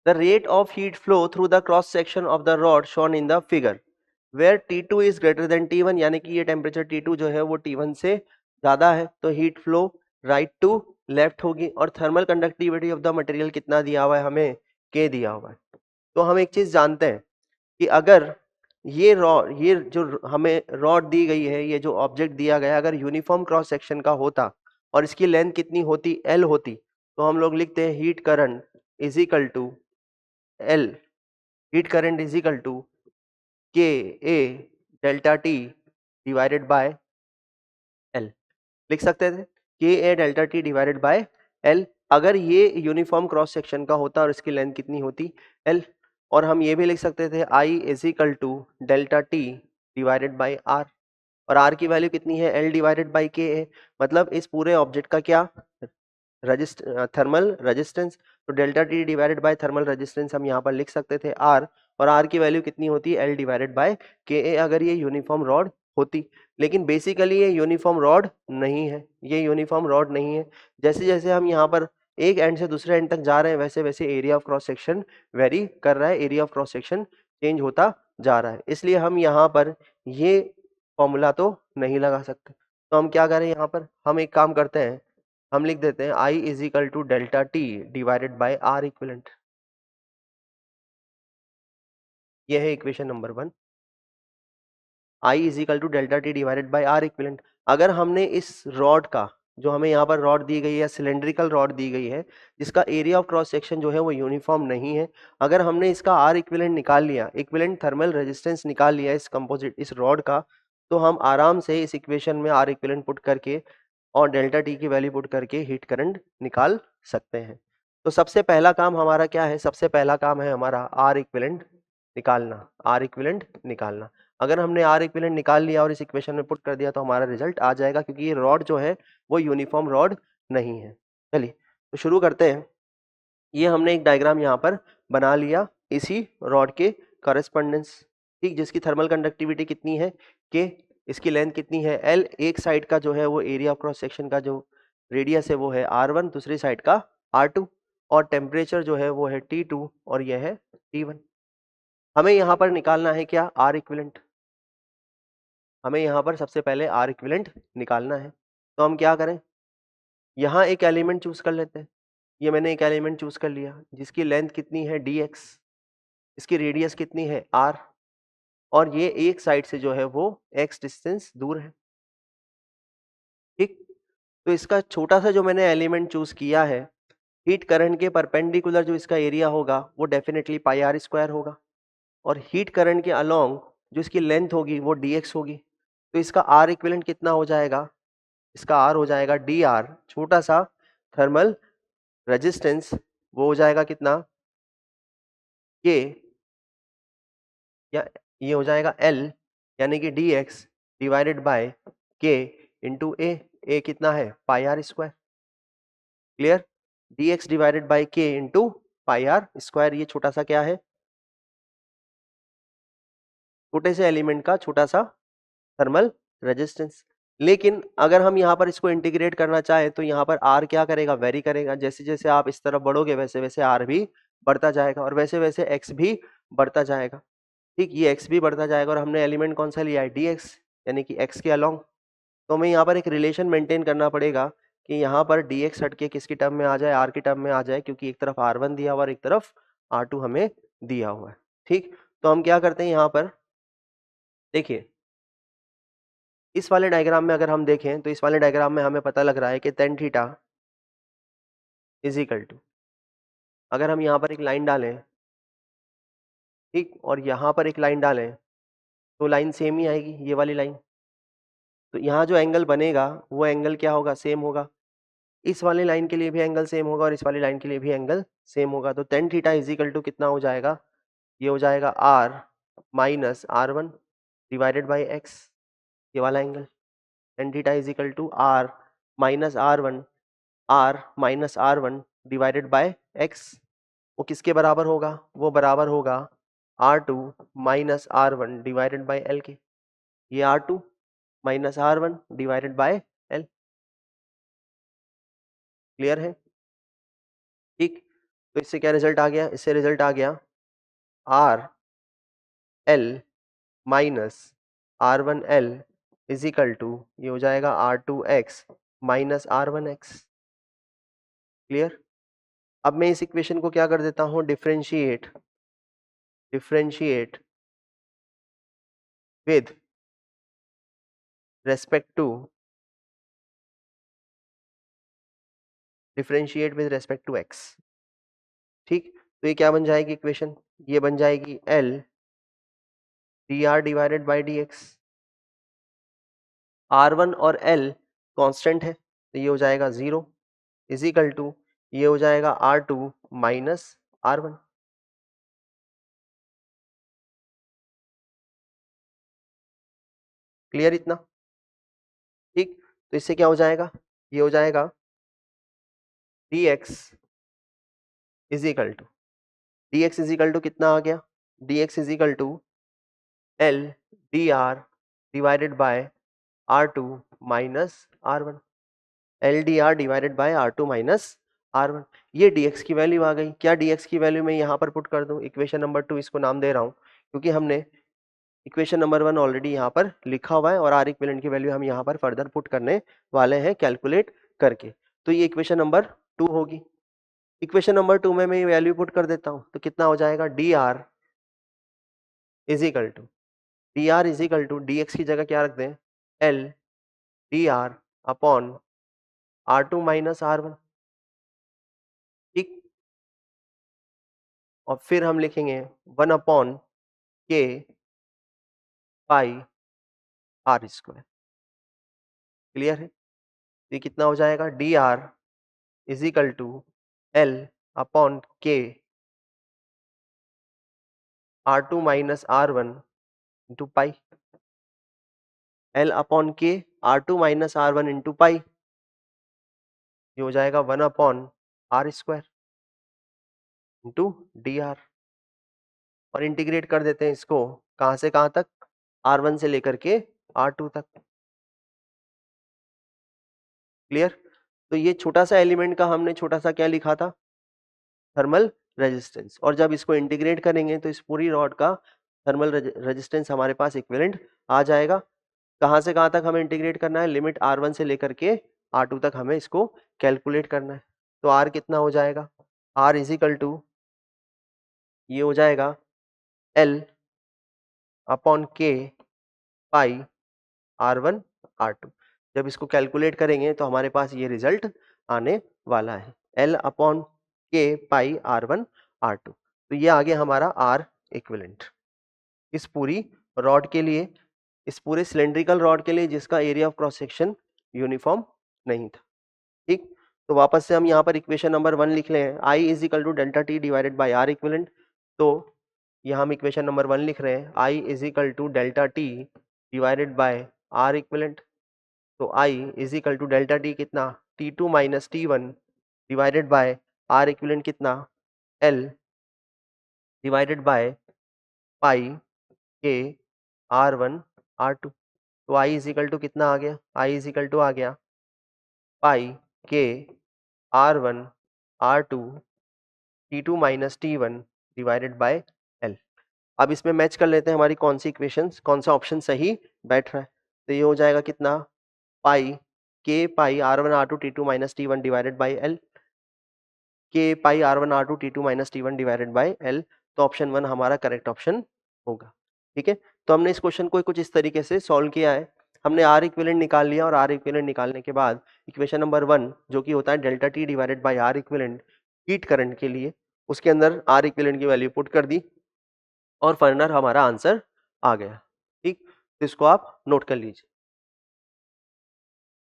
The rate of heat flow through the cross section of the rod shown in the figure where T2 is greater than T1, यानी कि ये temperature T2 जो है वो T1 से ज्यादा है, तो heat flow right to left होगी। और thermal conductivity of the material कितना दिया हुआ है हमें, K दिया हुआ है। तो हम एक चीज जानते हैं कि अगर ये जो हमें रॉड दी गई है, ये जो ऑब्जेक्ट दिया गया है, अगर यूनिफॉर्म क्रॉस सेक्शन का होता और इसकी लेंथ कितनी होती, L होती, तो हम लोग लिखते हैं heat current is equal to L, heat current is equal to K A delta T divided by L. लिख सकते थे K A delta T divided by L, अगर ये यूनिफॉर्म क्रॉस सेक्शन का होता और इसकी लेंथ कितनी होती, एल। और हम ये भी लिख सकते थे I is equal to delta T divided by R, और आर की वैल्यू कितनी है, एल डिवाइडेड बाई के ए। मतलब इस पूरे ऑब्जेक्ट का क्या, थर्मल रेजिस्टेंस। तो delta T divided by thermal resistance हम यहाँ पर लिख सकते थे आर, और आर की वैल्यू कितनी होती है, एल डिवाइडेड बाय के ए, अगर ये यूनिफॉर्म रॉड होती। लेकिन बेसिकली ये यूनिफॉर्म रॉड नहीं है, ये यूनिफॉर्म रॉड नहीं है। जैसे जैसे हम यहाँ पर एक एंड से दूसरे एंड तक जा रहे हैं, वैसे वैसे area of cross section very कर रहा है, area of cross section change होता जा रहा है। इसलिए हम यहाँ पर ये फॉर्मूला तो नहीं लगा सकते। तो हम क्या करें, यहाँ पर हम एक काम करते हैं, हम लिख देते हैं I is equal to delta T divided by R equivalent. ये है equation number 1, I is equal to delta T divided by R equivalent. अगर हमने इस रॉड का, जो हमें यहाँ पर रॉड दी गई है, सिलेंड्रिकल रॉड दी गई है, जिसका एरिया ऑफ क्रॉस सेक्शन जो है वो यूनिफॉर्म नहीं है, अगर हमने इसका आर इक्विवेलेंट निकाल लिया, इक्विवेलेंट थर्मल रेजिस्टेंस निकाल लिया इस कंपोजिट, इस रॉड का, तो हम आराम से इस इक्वेशन में आर इक्विवेलेंट पुट करके और डेल्टा टी की वैल्यू पुट करके हीट करंट निकाल सकते हैं। तो सबसे पहला काम हमारा क्या है, सबसे पहला काम है हमारा आर इक्विवेलेंट निकालना, आर इक्विवेलेंट निकालना। अगर हमने आर इक्विवेलेंट निकाल लिया और इस इक्वेशन में पुट कर दिया तो हमारा रिजल्ट आ जाएगा, क्योंकि ये रॉड जो है वो यूनिफॉर्म रॉड नहीं है। चलिए तो शुरू करते हैं। ये हमने एक डायग्राम यहाँ पर बना लिया इसी रॉड के कॉरेस्पॉन्डेंस, ठीक, जिसकी थर्मल कंडक्टिविटी कितनी है, के, इसकी लेंथ कितनी है, एल। एक साइड का जो है वो एरिया ऑफ क्रॉस सेक्शन का जो रेडियस है वो है R1, दूसरी साइड का R2, और टेम्परेचर जो है वो है T2 और यह है T1। हमें यहाँ पर निकालना है क्या, आर इक्विवेलेंट। हमें यहाँ पर सबसे पहले आर इक्विवेलेंट निकालना है। तो हम क्या करें, यहाँ एक एलिमेंट चूज कर लेते हैं। ये मैंने एक एलिमेंट चूज कर लिया जिसकी लेंथ कितनी है dx, इसकी रेडियस कितनी है r, और ये एक साइड से जो है वो x डिस्टेंस दूर है, ठीक। तो इसका छोटा सा जो मैंने एलिमेंट चूज किया है, हीट करंट के परपेंडिकुलर जो इसका एरिया होगा वो डेफिनेटली पाई आर स्क्वायर होगा, और हीट करंट के अलोंग जो इसकी लेंथ होगी वो dx होगी। तो इसका आर इक्विवेलेंट कितना हो जाएगा, इसका आर हो जाएगा डी आर, छोटा सा थर्मल रेजिस्टेंस, वो हो जाएगा कितना, के, या ये हो जाएगा L, यानी कि dx divided by k into A कितना है, pi R square. Clear, dx divided by k into pi R square, ये छोटा सा क्या है, छोटे से एलिमेंट का छोटा सा थर्मल रेजिस्टेंस। लेकिन अगर हम यहाँ पर इसको इंटीग्रेट करना चाहें तो यहाँ पर r क्या करेगा, वेरी करेगा। जैसे जैसे आप इस तरफ बढ़ोगे वैसे वैसे r भी बढ़ता जाएगा, और वैसे वैसे x भी बढ़ता जाएगा, ठीक। ये x भी बढ़ता जाएगा, और हमने एलिमेंट कौन सा लिया है, dx, यानी कि x के अलोंग। तो हमें यहाँ पर एक रिलेशन मेंटेन करना पड़ेगा कि यहाँ पर dx हटके किसकी टर्म में आ जाए, r की टर्म में आ जाए, क्योंकि एक तरफ r1 दिया हुआ और एक तरफ r2 हमें दिया हुआ है, ठीक। तो हम क्या करते हैं, यहाँ पर देखिए, इस वाले डायग्राम में अगर हम देखें तो इस वाले डायग्राम में हमें पता लग रहा है कि tan theta is equal to, अगर हम यहाँ पर एक लाइन डालें, ठीक, और यहाँ पर एक लाइन डालें, तो लाइन सेम ही आएगी, ये वाली लाइन। तो यहाँ जो एंगल बनेगा वो एंगल क्या होगा, सेम होगा। इस वाली लाइन के लिए भी एंगल सेम होगा और इस वाली लाइन के लिए भी एंगल सेम होगा। तो tan theta is equal to कितना हो जाएगा, ये हो जाएगा r minus R1 divided by x, ये वाला angle. tan theta is equal to r minus R1, r minus R1 divided by x। वो किसके बराबर होगा, वो बराबर होगा R2 minus R1 divided bye L के। ये R2 minus R1 divided bye L। Clear है, ठीक। तो इससे क्या रिजल्ट आ गया? इससे रिजल्ट आ गया R L minus R1L is equal to, ये हो जाएगा R2X माइनस R1X। क्लियर? अब मैं इस इक्वेशन को क्या कर देता हूं, differentiate with respect to x। ठीक, तो ये क्या बन जाएगी इक्वेशन? ये बन जाएगी L dr divided by dx। R1 और L कांस्टेंट है, तो ये हो जाएगा 0 इज इक्वल टू, ये हो जाएगा R2 माइनस R1। क्लियर इतना? ठीक, तो इससे क्या हो जाएगा? ये हो जाएगा dx is equal to, dx is equal to कितना आ गया? dx is equal to L dr divided by R2 minus R1। L D R divided by R2 minus R1। ये dx की वैल्यू आ गई। क्या dx की वैल्यू मैं यहाँ पर पुट कर दूं? इक्वेशन नंबर 2 इसको नाम दे रहा हूँ, क्योंकि हमने इक्वेशन नंबर 1 ऑलरेडी यहाँ पर लिखा हुआ है और आर इक्विवेलेंट की वैल्यू हम यहाँ पर फर्दर पुट करने वाले हैं कैलकुलेट करके। तो ये इक्वेशन नंबर 2 होगी। इक्वेशन नंबर 2 में मैं ये वैल्यू पुट कर देता हूँ, तो कितना हो जाएगा? D R is equal to, D R is equal to, D X की जगह क्या रख दें? L D R upon R2 minus R1। ठीक, और फिर हम लिखेंगे 1 अपॉन के पाई आर स्क्वायर। क्लियर है? तो ये कितना हो जाएगा? D R is equal to L upon K R2 minus R1 into pi. L upon K R2 minus R1 into पाई, ये हो जाएगा 1 upon R square into D R. और इंटीग्रेट कर देते हैं इसको, कहां से कहां तक? R1 से लेकर के R2 तक। क्लियर? तो ये छोटा सा एलिमेंट का हमने छोटा सा क्या लिखा था? Thermal resistance. और जब इसको इंटीग्रेट करेंगे तो इस पूरी रॉड का थर्मल रेजिस्टेंस हमारे पास इक्विवेलेंट आ जाएगा। कहां से कहां तक हमें इंटीग्रेट करना है? लिमिट R1 से लेकर के R2 तक हमें इसको कैलकुलेट करना है। तो R कितना हो जाएगा? R इज इक्वल टू, ये हो जाएगा L अपॉन के पाई R1 R2। जब इसको कैलकुलेट करेंगे तो हमारे पास ये रिजल्ट आने वाला है, L अपॉन के पाई R1 R2। तो ये आ गया हमारा R इक्विवेलेंट इस पूरी रॉड के लिए, इस पूरे सिलेंड्रिकल रॉड के लिए जिसका area of cross section uniform नहीं था। ठीक, तो वापस से हम यहाँ पर इक्वेशन नंबर 1 लिख ले हैं, I is equal to delta T divided by R equivalent. तो यहाँ हम इक्वेशन नंबर 1 लिख रहे हैं, I is equal to delta T divided by R equivalent. तो I is equal to delta T कितना? T2 minus T1 divided by R equivalent कितना? L divided by pi K R1 R2। तो I is equal to कितना आ गया? I is equal to आ गया पाई K R1 R2 T2 minus T1 divided bye L। अब इसमें match कर लेते हैं हमारी कौन सी इक्वेशंस, कौन सा ऑप्शन सही बैठ रहा है। तो ये हो जाएगा कितना? पाई के पाई R1 R2 T2 minus T1 divided bye L, के पाई R1 R2 T2 minus T1 divided bye L। तो ऑप्शन 1 हमारा करेक्ट ऑप्शन होगा। ठीक है, तो हमने इस क्वेश्चन को कुछ इस तरीके से सॉल्व किया है। हमने आर इक्विवेलेंट निकाल लिया और आर इक्विवेलेंट निकालने के बाद इक्वेशन नंबर 1 जो कि होता है delta T divided by R equivalent heat current के लिए, उसके अंदर आर इक्विवेलेंट की वैल्यू पुट कर दी और फाइनल हमारा आंसर आ गया। ठीक, तो इसको आप नोट कर लीजिए।